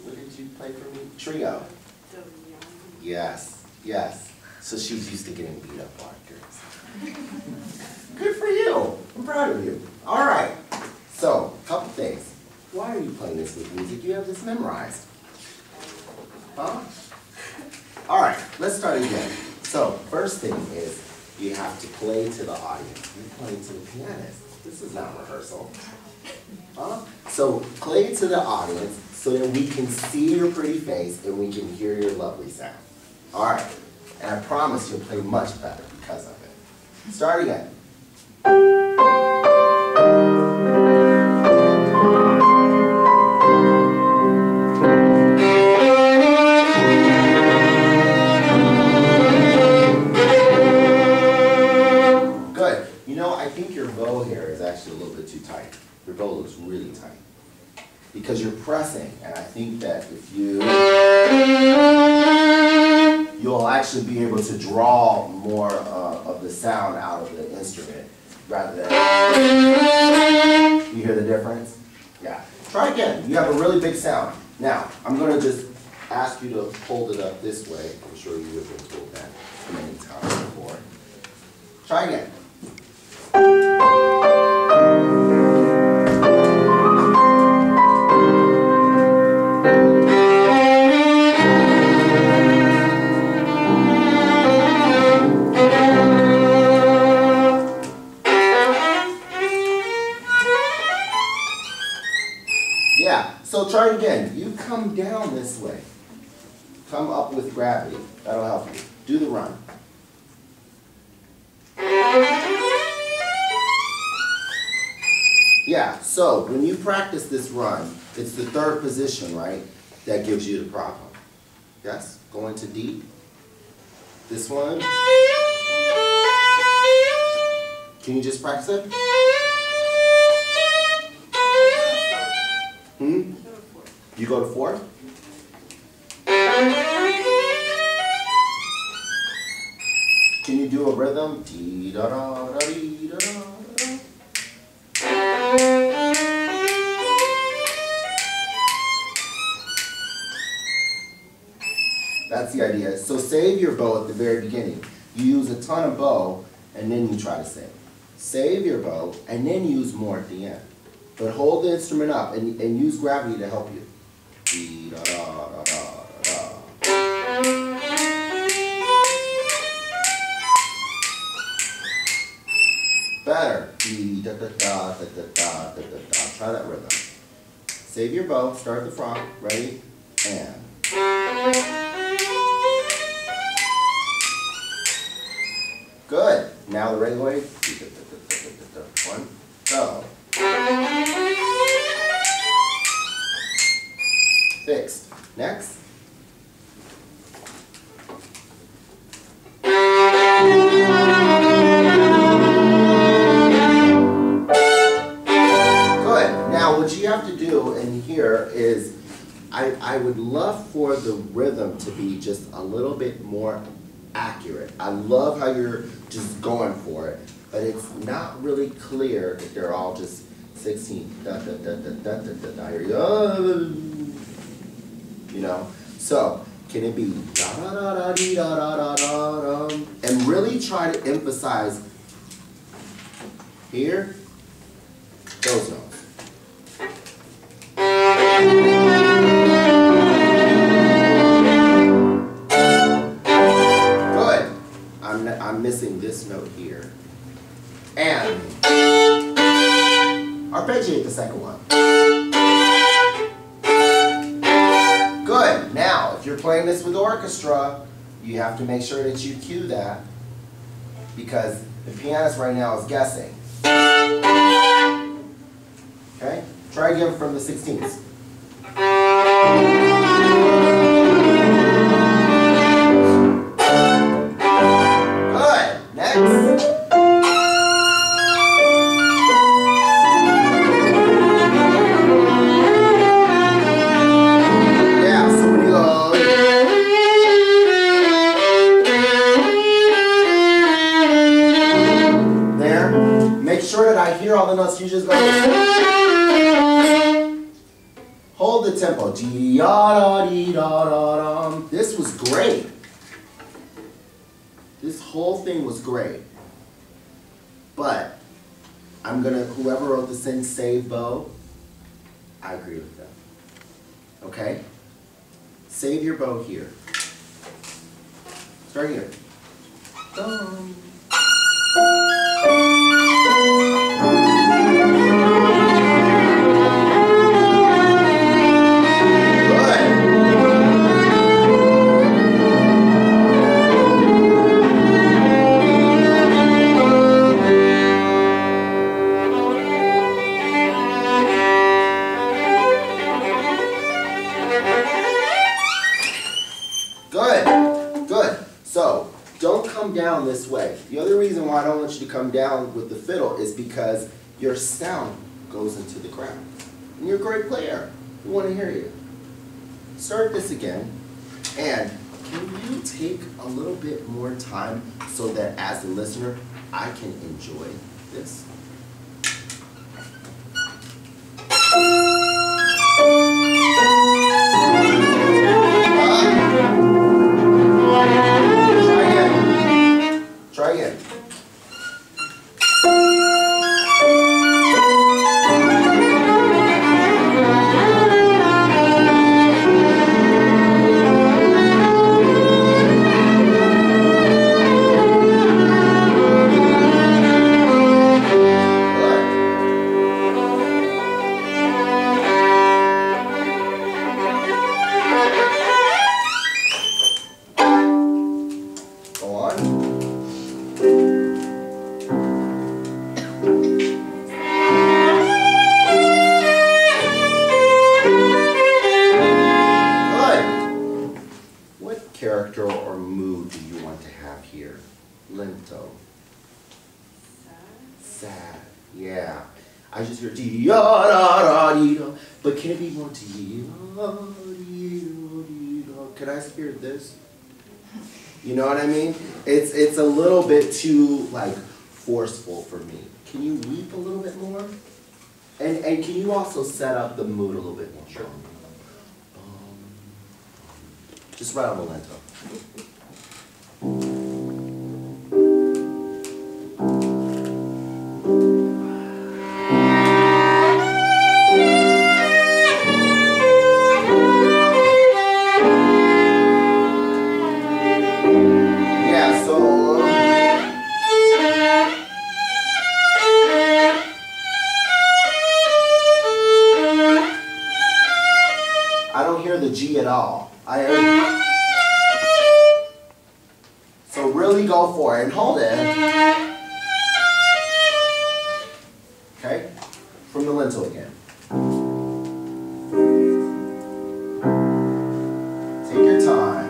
What did you play for me? Trio. Yes, yes. So she's used to getting beat up by girls. Good for you. I'm proud of you. All right. So, a couple things. Why are you playing this with music? You have this memorized. Huh? All right, let's start again. So, first thing is you have to play to the audience. You're playing to the pianist. This is not rehearsal. Huh? So, play to the audience so that we can see your pretty face and we can hear your lovely sound. All right. And I promise you'll play much better because of it. Start again. Good. You know, I think your bow here is actually a little bit too tight. Your bow looks really tight. Because you're pressing, and I think that if you'll actually be able to draw more of the sound out of the instrument rather than, you hear the difference? Yeah. Try again. You have a really big sound. Now, I'm going to just ask you to hold it up this way. I'm sure you have been told that many times before. Try again. So try it again. You come down this way. Come up with gravity. That'll help you. Do the run. Yeah, so when you practice this run, it's the third position, right, that gives you the problem. Yes? Going to D. This one. Can you just practice it? You go to 4? Can you do a rhythm? Dee da da da dee da da da. That's the idea. So save your bow at the very beginning. You use a ton of bow and then you try to sing. Save your bow and then use more at the end. But hold the instrument up and use gravity to help you. Dee, da, da, da, da, da. Better. Dee, da, da, da, da, da, da, da, da. Try that rhythm. Save your bow. Start the front. Ready? And. Good. Now the regular way. 1, go. Fixed. Next. Good. Now what you have to do in here is I would love for the rhythm to be just a little bit more accurate. I love how you're just going for it, but it's not really clear that they're all just 16. Da, da, da, da, da, da, da, da. Here you go. You know? So, can it be da da da da dee da da da da da? And really try to emphasize here, those notes. Good. I'm missing this note here. And arpeggiate the second one. Good. Now, if you're playing this with orchestra, you have to make sure that you cue that because the pianist right now is guessing. Okay? Try again from the 16ths. Good. Next. Make sure that I hear all the notes. You just go. So, dee-da-da-dee-da-da-dum. This was great. This whole thing was great. But I'm gonna, whoever wrote this in, save bow, I agree with them. Okay? Save your bow here. Start here. Dum. Down this way. The other reason why I don't want you to come down with the fiddle is because your sound goes into the crowd. And you're a great player. We want to hear you. Start this again. And can you take a little bit more time so that as a listener, I can enjoy this? Try again. Sad, yeah. I just hear dee-da-da-da-dee-da, but can it be more dee-da-dee-da-dee-da? Can I hear this? You know what I mean? It's a little bit too like forceful for me. Can you weep a little bit more? And can you also set up the mood a little bit more? Sure. Just right on the lento. The G at all. So really go for it and hold it. Okay? From the lento again. Take your time.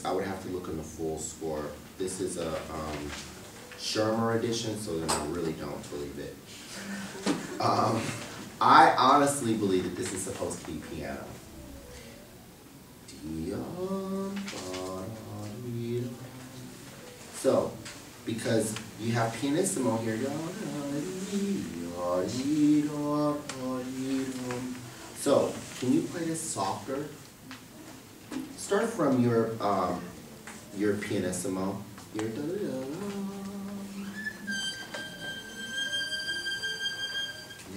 I would have to look in the full score. This is a Shermer edition, so then I really don't believe it. I honestly believe that this is supposed to be piano. So, because you have pianissimo here. So, can you play this softer? Start from your pianissimo.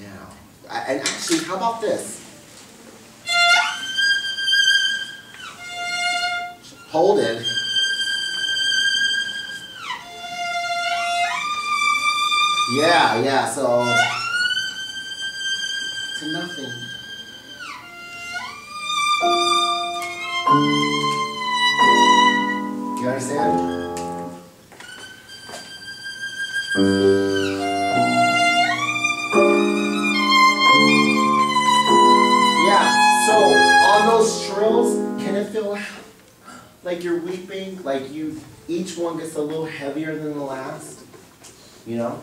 Now, and actually, how about this? hold it. Yeah, so to nothing. You understand? Yeah, so on those trills, can it feel like you're weeping? Like each one gets a little heavier than the last? You know?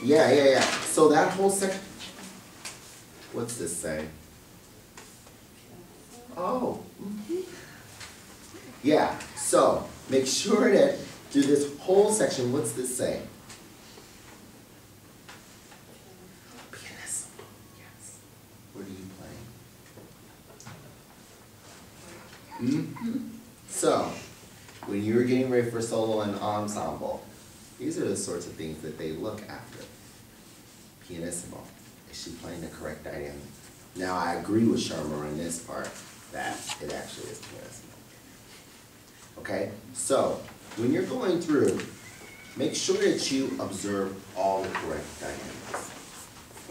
Yeah. So that whole section, what's this say? Oh. Yeah, so make sure that through this whole section, what's this say? Pianissimo, yes. What are you playing? So, when you're getting ready for solo and ensemble, these are the sorts of things that they look after. Pianissimo. Is she playing the correct dynamic? Now, I agree with Sharma on this part, that it actually is pianissimo. Okay? So, when you're going through, make sure that you observe all the correct dynamics.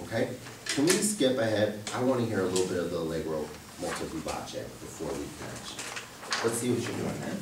Okay? Can we skip ahead? I want to hear a little bit of the Allegro molto vivace before we finish. Let's see what you're doing there.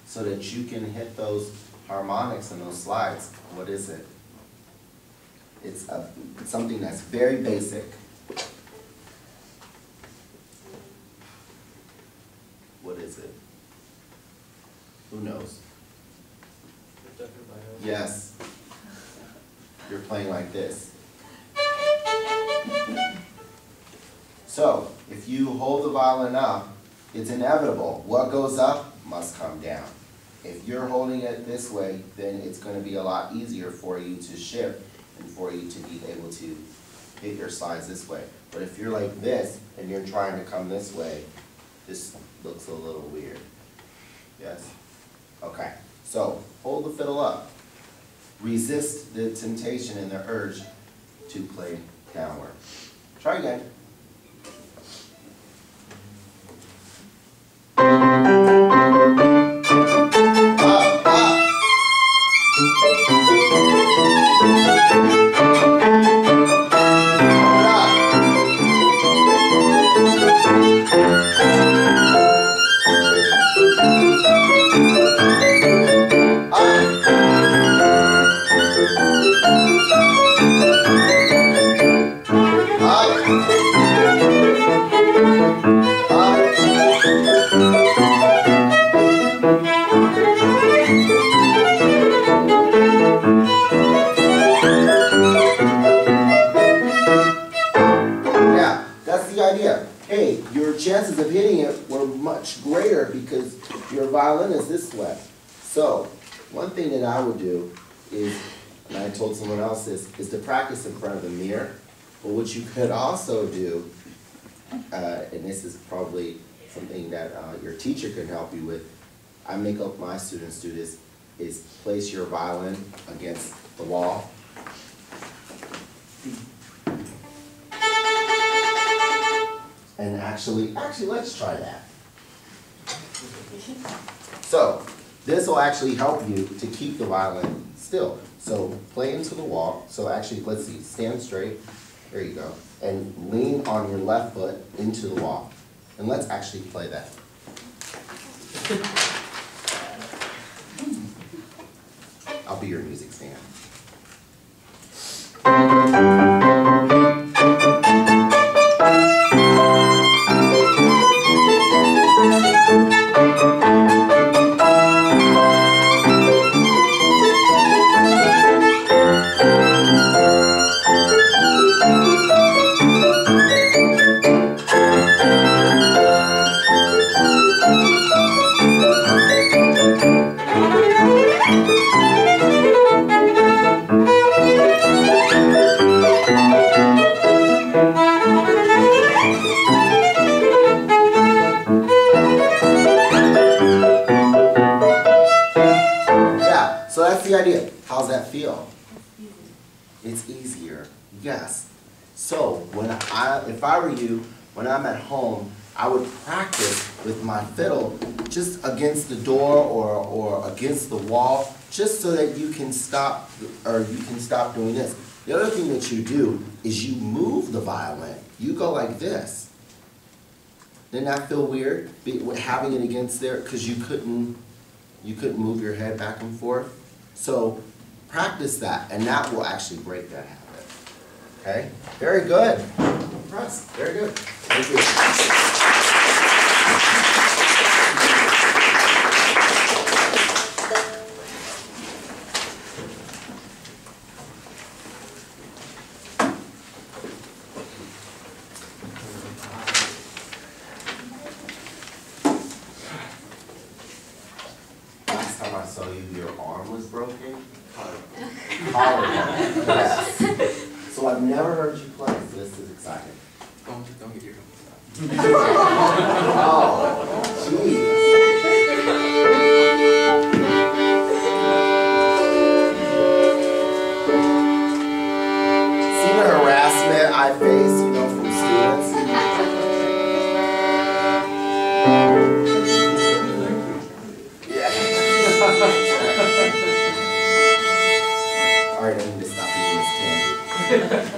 So that you can hit those harmonics and those slides. What is it? It's something that's very basic. What is it? Who knows? Yes. You're playing like this. So, if you hold the violin up, it's inevitable. What goes up must come down. If you're holding it this way, then it's going to be a lot easier for you to shift and for you to be able to hit your slides this way. But if you're like this and you're trying to come this way, this looks a little weird. Yes? Okay. So hold the fiddle up. Resist the temptation and the urge to play downward. Try again. Up. Your violin is this way. So, one thing that I would do is, and I told someone else this, is to practice in front of the mirror. But what you could also do, and this is probably something that your teacher can help you with, I make up my students do this, is place your violin against the wall. And actually, let's try that. So, this will actually help you to keep the violin still. So, play into the wall. So actually, let's see, stand straight. There you go. And lean on your left foot into the wall. And let's actually play that. I'll be your music stand. Idea. How's that feel? It's easier. Yes. So if I were you, when I'm at home, I would practice with my fiddle just against the door or against the wall, just so that you can stop doing this. The other thing that you do is you move the violin. You go like this. Didn't that feel weird, having it against there, because you couldn't move your head back and forth? So practice that, and that will actually break that habit. Okay? Very good. Impressed. Very good. Thank you. Last time I saw you, your arm was broken. Collarbone. Yes. So I've never heard you play, so this is exciting. Don't get your Oh, jeez. See the harassment I face, from students? All right, I need to stop eating this candy.